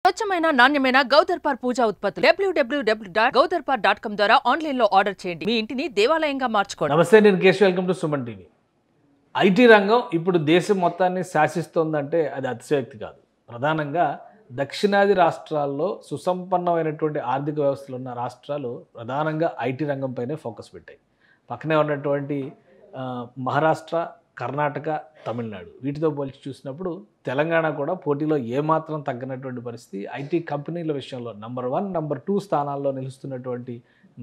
స్వచ్ఛమైన నాణ్యమైన గౌదర్పార్ పూజా ఉత్పత్తులు www.gaudarpar.com ద్వారా ఆన్లైన్ లో ఆర్డర్ చేయండి. మీ ఇంటిని దేవాలయంగా మార్చుకోండి. నమస్తే, నేను Keshav. Welcome to Suman TV. IT రంగం ఇప్పుడు దేశం మొత్తాన్ని శాసిస్తోందంటే అది అతిశయోక్తి కాదు. ప్రధానంగా దక్షిణాది రాష్ట్రాల్లో సుసంపన్నమైనటువంటి ఆర్థిక వ్యవస్థలు ఉన్న రాష్ట్రాలు ప్రధానంగా ఐటీ రంగంపైనే ఫోకస్ పెట్టాయి. పక్కనే ఉన్నటువంటి మహారాష్ట్ర, కర్ణాటక, తమిళనాడు వీటితో పోల్చి చూసినప్పుడు తెలంగాణ కూడా పోటీలో ఏమాత్రం తగ్గనటువంటి పరిస్థితి. ఐటీ కంపెనీల విషయంలో నంబర్ 1, నంబర్ 2 స్థానాల్లో నిలుస్తున్నటువంటి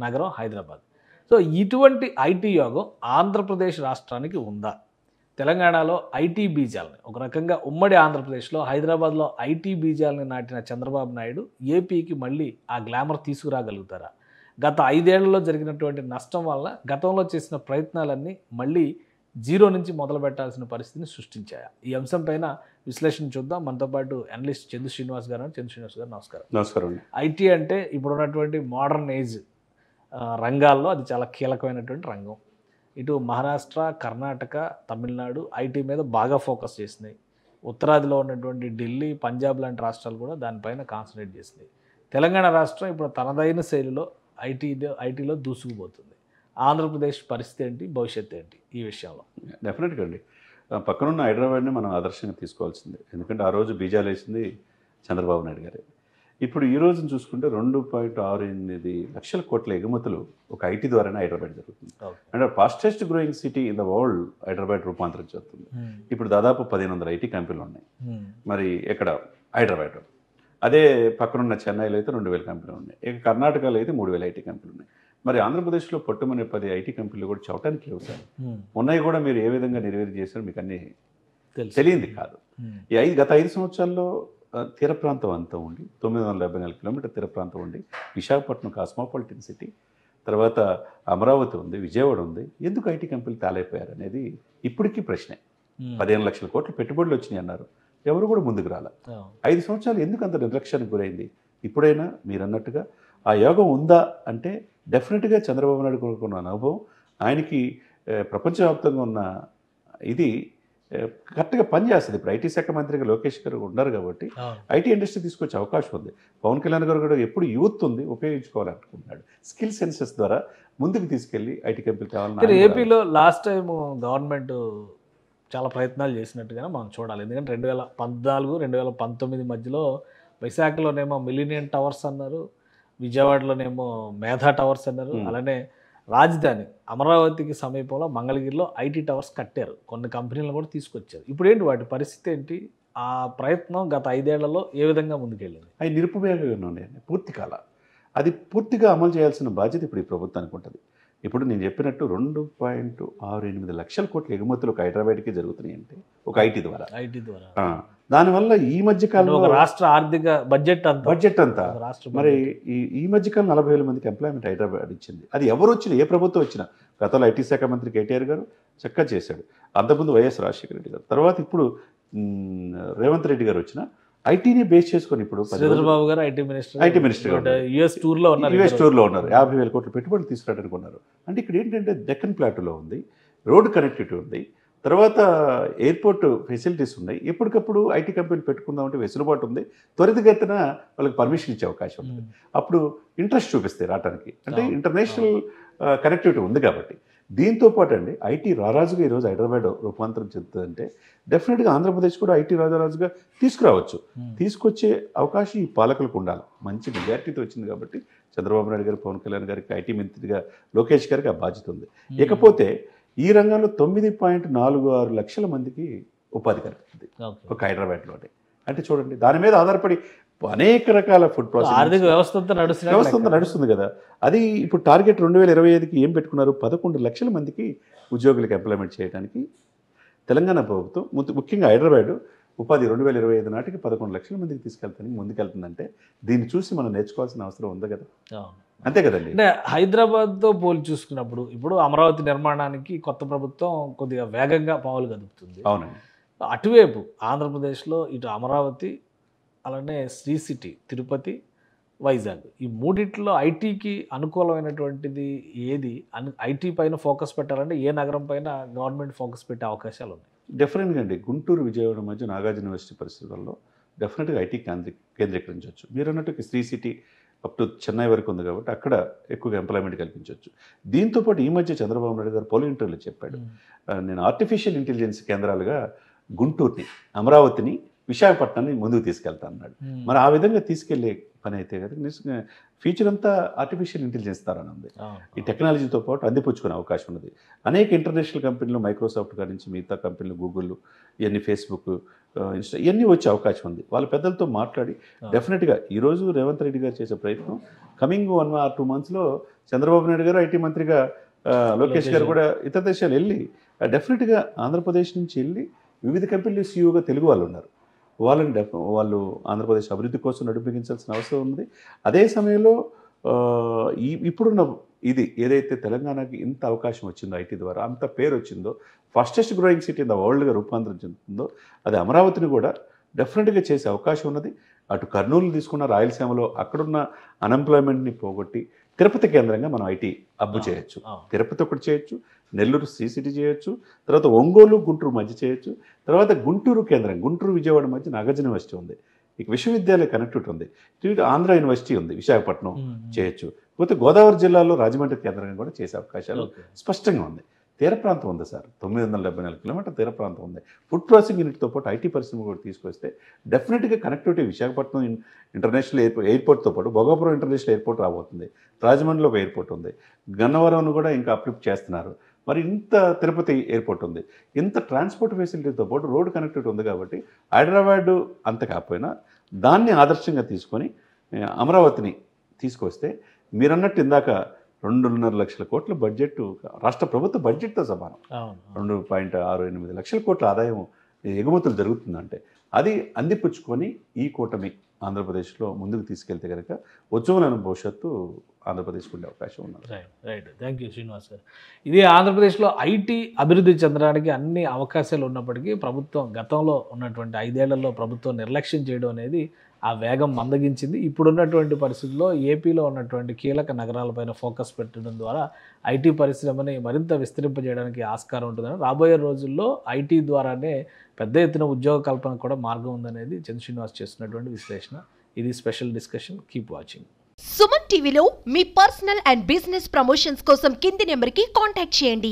నగరం హైదరాబాద్. సో ఇటువంటి ఐటీ యోగం ఆంధ్రప్రదేశ్ రాష్ట్రానికి ఉందా? తెలంగాణలో ఐటీ బీజాలని ఒక రకంగా ఉమ్మడి ఆంధ్రప్రదేశ్లో హైదరాబాద్లో ఐటీ బీజాలని నాటిన చంద్రబాబు నాయుడు ఏపీకి మళ్ళీ ఆ గ్లామర్ తీసుకురాగలుగుతారా? గత 5 ఏళ్లలో జరిగినటువంటి నష్టం వల్ల గతంలో చేసిన ప్రయత్నాలన్నీ మళ్ళీ జీరో నుంచి మొదలు పెట్టాల్సిన పరిస్థితిని సృష్టించాయా? ఈ అంశం పైన విశ్లేషణ చూద్దాం. మనతో పాటు అనలిస్ట్ చందు శ్రీనివాస్ గారు. నమస్కారం. నమస్కారం. ఐటీ అంటే ఇప్పుడున్నటువంటి మోడర్న్ ఏజ్ రంగాల్లో అది చాలా కీలకమైనటువంటి రంగం. ఇటు మహారాష్ట్ర, కర్ణాటక, తమిళనాడు ఐటీ మీద బాగా ఫోకస్ చేసినాయి. ఉత్తరాదిలో ఉన్నటువంటి ఢిల్లీ, పంజాబ్ లాంటి రాష్ట్రాలు కూడా దానిపైన కాన్సన్ట్రేట్ చేసినాయి. తెలంగాణ రాష్ట్రం ఇప్పుడు తనదైన శైలిలో ఐటీలో దూసుకుపోతుంది. ఆంధ్రప్రదేశ్ పరిస్థితి ఏంటి, భవిష్యత్తు ఏంటి ఈ విషయంలో? డెఫినెట్గా అండి, పక్కనున్న హైదరాబాద్ని మనం ఆదర్శంగా తీసుకోవాల్సిందే. ఎందుకంటే ఆ రోజు బీజాలు వేసింది చంద్రబాబు నాయుడు గారే. ఇప్పుడు ఈ రోజును చూసుకుంటే 2.68 లక్షల కోట్ల ఎగుమతులు ఒక ఐటీ ద్వారానే హైదరాబాద్ జరుగుతుంది. అంటే fastest growing city in the world Hyderabad రూపాంతరం చెందుతుంది. ఇప్పుడు దాదాపు 1500 ఐటీ కంపెనీలు ఉన్నాయి. మరి ఇక్కడ హైదరాబాద్, అదే పక్కనున్న చెన్నైలో అయితే 2000 కంపెనీలు ఉన్నాయి. ఇక కర్ణాటకలో అయితే 3000 ఐటీ కంపెనీలు ఉన్నాయి. మరి ఆంధ్రప్రదేశ్లో పట్టుమనే 10 ఐటీ కంపెనీలు కూడా చవటానికి లేవు సార్. ఉన్నాయి కూడా మీరు ఏ విధంగా నెరవేరు చేశారో మీకు అన్నీ తెలియంది కాదు. గత 5 సంవత్సరాల్లో తీర ప్రాంతం అంతా ఉండి 974 కిలోమీటర్ తీర ప్రాంతం ఉండి విశాఖపట్నం కాస్మోపాలిటన్ సిటీ, తర్వాత అమరావతి ఉంది, విజయవాడ ఉంది. ఎందుకు ఐటీ కంపెనీలు తాలైపోయారు అనేది ఇప్పటికీ ప్రశ్నే. 15 లక్షల కోట్ల పెట్టుబడులు వచ్చినాయి అన్నారు, ఎవరు కూడా ముందుకు రాల. 5 సంవత్సరాలు ఎందుకు అంత నిర్లక్ష్యానికి గురైంది? ఇప్పుడైనా మీరు అన్నట్టుగా ఆ యోగం ఉందా అంటే డెఫినెట్గా చంద్రబాబు నాయుడు కొనుక్కున్న అనుభవం, ఆయనకి ప్రపంచవ్యాప్తంగా ఉన్న ఇది కరెక్ట్గా పనిచేస్తుంది. ఇప్పుడు ఐటీ శాఖ మంత్రిగా లోకేష్ గారు ఉన్నారు కాబట్టి ఐటీ ఇండస్ట్రీ తీసుకొచ్చే అవకాశం ఉంది. పవన్ కళ్యాణ్ గారు కూడా ఎప్పుడు యూత్ ఉంది ఉపయోగించుకోవాలనుకుంటున్నాడు. స్కిల్ సెన్సెస్ ద్వారా ముందుకు తీసుకెళ్ళి ఐటీ కంపెనీలు కావాలని. ఏపీలో లాస్ట్ టైం గవర్నమెంట్ చాలా ప్రయత్నాలు చేసినట్టుగానే మనం చూడాలి. ఎందుకంటే 2014, 2019 మధ్యలో విశాఖలోనేమో మిలీనియం టవర్స్ అన్నారు, విజయవాడలోనేమో మేధా టవర్స్ అన్నారు. అలానే రాజధాని అమరావతికి సమీపంలో మంగళగిరిలో ఐటీ టవర్స్ కట్టారు, కొన్ని కంపెనీలను కూడా తీసుకొచ్చారు. ఇప్పుడు ఏంటి వాటి పరిస్థితి ఏంటి? ఆ ప్రయత్నం గత 5 ఏళ్లలో ఏ విధంగా ముందుకెళ్ళింది? అవి నిరుపయోగంగా ఉన్నాయండి. పూర్తి కాల అది పూర్తిగా అమలు చేయాల్సిన బాధ్యత ఇప్పుడు ఈ ప్రభుత్వానికి ఉంటుంది. ఇప్పుడు నేను చెప్పినట్టు 2.68 లక్షల కోట్ల ఎగుమతులు ఒక హైదరాబాద్కి జరుగుతున్నాయి అంటే ఒక ఐటీ ద్వారా. దానివల్ల ఈ మధ్య కాలంలో రాష్ట్ర ఆర్థిక బడ్జెట్ అంతా మరి ఈ మధ్య కాలం 40,000 మందికి ఎంప్లాయ్మెంట్ హైదరాబాద్ ఇచ్చింది. అది ఎవరు వచ్చినా, ఏ ప్రభుత్వం వచ్చినా, గతంలో ఐటీ శాఖ మంత్రి కేటీఆర్ గారు చక్కగా చేశాడు, అంతకుముందు వైఎస్ రాజశేఖర రెడ్డి గారు, తర్వాత ఇప్పుడు రేవంత్ రెడ్డి గారు వచ్చిన ఐటీని బేస్ చేసుకొని ఇప్పుడు చంద్రబాబు గారు ఐటీ మినిస్టర్ యుఎస్ టూర్లో ఉన్నారు. 50,000 కోట్ల పెట్టుబడులు తీసుకురావడానికి ఉన్నారు. అంటే ఇక్కడ ఏంటంటే డెక్కన్ ప్లాటూలో ఉంది, రోడ్డు కనెక్టివిటీ ఉంది, తర్వాత ఎయిర్పోర్ట్ ఫెసిలిటీస్ ఉన్నాయి. ఎప్పటికప్పుడు ఐటీ కంపెనీ పెట్టుకుందామంటే వెసులుబాటు ఉంది, త్వరితగతిన వాళ్ళకి పర్మిషన్ ఇచ్చే అవకాశం ఉంది. అప్పుడు ఇంట్రెస్ట్ చూపిస్తాయి రావడానికి, అంటే ఇంటర్నేషనల్ కనెక్టివిటీ ఉంది కాబట్టి. దీంతో పాటు అండి ఐటీ రారాజుగా ఈరోజు హైదరాబాద్ రూపాంతరం చెందుతుందంటే డెఫినెట్గా ఆంధ్రప్రదేశ్ కూడా ఐటీ రాజారాజుగా తీసుకురావచ్చు. తీసుకొచ్చే అవకాశం ఈ పాలకులకు ఉండాలి. మంచి మెజార్టీతో వచ్చింది కాబట్టి చంద్రబాబు నాయుడు గారు, పవన్ కళ్యాణ్ గారికి, ఐటీ మంత్రిగా లోకేష్ గారికి ఆ బాధ్యత ఉంది. ఇకపోతే ఈ రంగంలో 9.46 లక్షల మందికి ఉపాధి కలుగుతుంది ఒక హైదరాబాద్లోనే. అంటే చూడండి, దాని మీద ఆధారపడి అనేక రకాల ఫుడ్ ప్రాసెస్ ఆర్థిక వ్యవస్థ నడుస్తుంది కదా. అది ఇప్పుడు టార్గెట్ 2025కి ఏం పెట్టుకున్నారు? 11 లక్షల మందికి ఉద్యోగులకు ఎంప్లాయ్మెంట్ చేయడానికి తెలంగాణ ప్రభుత్వం, ముఖ్యంగా హైదరాబాద్ ఉపాధి 2025 నాటికి 11 లక్షల మందికి తీసుకెళ్తానికి ముందుకెళ్తుందంటే దీన్ని చూసి మనం నేర్చుకోవాల్సిన అవసరం ఉంది కదా. అంతే కదండి. అంటే హైదరాబాద్తో పోలి చూసుకున్నప్పుడు ఇప్పుడు అమరావతి నిర్మాణానికి కొత్త ప్రభుత్వం కొద్దిగా వేగంగా పావులు కదుపుతుంది. అవునండి. అటువైపు ఆంధ్రప్రదేశ్లో ఇటు అమరావతి, అలానే శ్రీ సిటీ, తిరుపతి, వైజాగ్, ఈ మూడిట్లో ఐటీకి అనుకూలమైనటువంటిది ఏది? ఐటీ పైన ఫోకస్ పెట్టాలంటే ఏ నగరం పైన గవర్నమెంట్ ఫోకస్ పెట్టే అవకాశాలు ఉన్నాయి? డెఫినెట్గా అండి, గుంటూరు విజయవాడ మధ్య నాగార్జున యూనివర్సిటీ పరిస్థితుల్లో డెఫినెట్గా ఐటీ కేంద్రీకరించవచ్చు. మీరు అన్నట్టు శ్రీ సిటీ అప్ టు చెన్నై వరకు ఉంది కాబట్టి అక్కడ ఎక్కువగా ఎంప్లాయ్మెంట్ కల్పించవచ్చు. దీంతోపాటు ఈ మధ్య చంద్రబాబు నాయుడు గారు పోలింగ్ ఇంటర్వ్యూలో చెప్పాడు, నేను ఆర్టిఫిషియల్ ఇంటెలిజెన్స్ కేంద్రాలుగా గుంటూరుని, అమరావతిని, విశాఖపట్నాన్ని ముందుకు తీసుకెళ్తా అన్నాడు. మరి ఆ విధంగా తీసుకెళ్లే పని అయితే కదా నిజంగా ఫ్యూచర్ అంతా ఆర్టిఫిషియల్ ఇంటెలిజెన్స్ ద్వారానే ఉంది. ఈ టెక్నాలజీతో పాటు అందిపుచ్చుకునే అవకాశం ఉన్నది. అనేక ఇంటర్నేషనల్ కంపెనీలు, మైక్రోసాఫ్ట్ కాడి నుంచి మిగతా కంపెనీలు, గూగుల్, ఇవన్నీ, ఫేస్బుక్, ఇన్స్టా, ఇవన్నీ వచ్చే అవకాశం ఉంది. వాళ్ళ పెద్దలతో మాట్లాడి డెఫినెట్గా ఈరోజు రేవంత్ రెడ్డి గారు చేసే ప్రయత్నం కమింగ్ 1 or 2 monthsలో చంద్రబాబు నాయుడు గారు ఐటీ మంత్రిగా, లోకేష్ గారు కూడా ఇతర దేశాలు వెళ్ళి డెఫినెట్గా ఆంధ్రప్రదేశ్ నుంచి వెళ్ళి వివిధ కంపెనీలు సీఈఓగా తెలుగు వాళ్ళు ఉన్నారు. వాళ్ళు ఆంధ్రప్రదేశ్ అభివృద్ధి కోసం నడిపించాల్సిన అవసరం ఉంది. అదే సమయంలో ఇప్పుడున్న ఇది ఏదైతే తెలంగాణకి ఇంత అవకాశం వచ్చిందో ఐటీ ద్వారా, అంత పేరు వచ్చిందో, fastest growing city in the వరల్డ్గా రూపాంతరం చెందుతుందో, అది అమరావతిని కూడా డెఫినెట్గా చేసే అవకాశం ఉన్నది. అటు కర్నూలు తీసుకున్న రాయలసీమలో అక్కడున్న అన్ఎంప్లాయ్మెంట్ని పోగొట్టి తిరుపతి కేంద్రంగా మనం ఐటీ అబ్బు చేయొచ్చు. తిరుపతి ఒకటి చేయొచ్చు, నెల్లూరు సిటీ చేయొచ్చు, తర్వాత ఒంగోలు, గుంటూరు మధ్య చేయొచ్చు, తర్వాత గుంటూరు కేంద్రం, గుంటూరు విజయవాడ మధ్య నాగార్జున యూనివర్సిటీ ఉంది, ఇక విశ్వవిద్యాలయ కనెక్టివిటీ ఉంది, ఆంధ్ర యూనివర్సిటీ ఉంది, విశాఖపట్నం చేయొచ్చు. పోతే గోదావరి జిల్లాలో రాజమండ్రి కేంద్రంగా కూడా చేసే అవకాశాలు స్పష్టంగా ఉంది. తీర ప్రాంతం ఉంది సార్, 974 కిలోమీటర్ తీర ప్రాంతం ఉంది. ఫుడ్ ప్రాసెసింగ్ యూనిట్తో పాటు ఐటీ పరిశ్రమ కూడా తీసుకొస్తే డెఫినెట్గా కనెక్టివిటీ, విశాఖపట్నం ఇంటర్నేషనల్ ఎయిర్పోర్ట్తో పాటు భోగాపురం ఇంటర్నేషనల్ ఎయిర్పోర్ట్ రాబోతుంది, రాజమండ్రిలో ఒక ఎయిర్పోర్ట్ ఉంది, గన్నవరం కూడా ఇంకా అప్లిఫ్ట్ చేస్తున్నారు. మరి ఇంత తిరుపతి ఎయిర్పోర్ట్ ఉంది, ఇంత ట్రాన్స్పోర్ట్ ఫెసిలిటీతో పాటు రోడ్ కనెక్టివిటీ ఉంది. కాబట్టి హైదరాబాద్ అంత కాకపోయినా దాన్ని ఆదర్శంగా తీసుకొని అమరావతిని తీసుకొస్తే మీరన్నట్టు ఇందాక 2.5 లక్షల కోట్ల బడ్జెట్ రాష్ట్ర ప్రభుత్వ బడ్జెట్తో సమానం. 2.68 లక్షల కోట్ల ఆదాయం ఎగుమతులు జరుగుతుందంటే అది అందిపుచ్చుకొని ఈ కూటమి ఆంధ్రప్రదేశ్లో ముందుకు తీసుకెళ్తే కనుక ఉజ్వలమైన భవిష్యత్తు ఆంధ్రప్రదేశ్కి ఉండే అవకాశం ఉన్నది. Right. Thank you Srinivas sir. ఇది ఆంధ్రప్రదేశ్లో ఐటీ అభివృద్ధి చెందడానికి అన్ని అవకాశాలు ఉన్నప్పటికీ ప్రభుత్వం గతంలో ఉన్నటువంటి 5 ఏళ్లలో ప్రభుత్వం నిర్లక్ష్యం చేయడం అనేది ఆ వేగం మందగించింది. ఇప్పుడున్నటువంటి పరిస్థితుల్లో ఏపీలో ఉన్నటువంటి కీలక నగరాలపైన ఫోకస్ పెట్టడం ద్వారా ఐటీ పరిశ్రమని మరింత విస్తరింపజేయడానికి ఆస్కారం ఉంటుందని, రాబోయే రోజుల్లో ఐటీ ద్వారానే పెద్ద ఎత్తున ఉద్యోగ కల్పన కూడా మార్గం ఉందనేది చంద్ర శ్రీనివాస్ చేస్తున్నటువంటి విశ్లేషణ. ఇది special discussion. Keep watching. Suman టీవీలో మీ పర్సనల్ అండ్ బిజినెస్ ప్రమోషన్స్ కోసం కింది నెంబర్కి కాంటాక్ట్ చేయండి.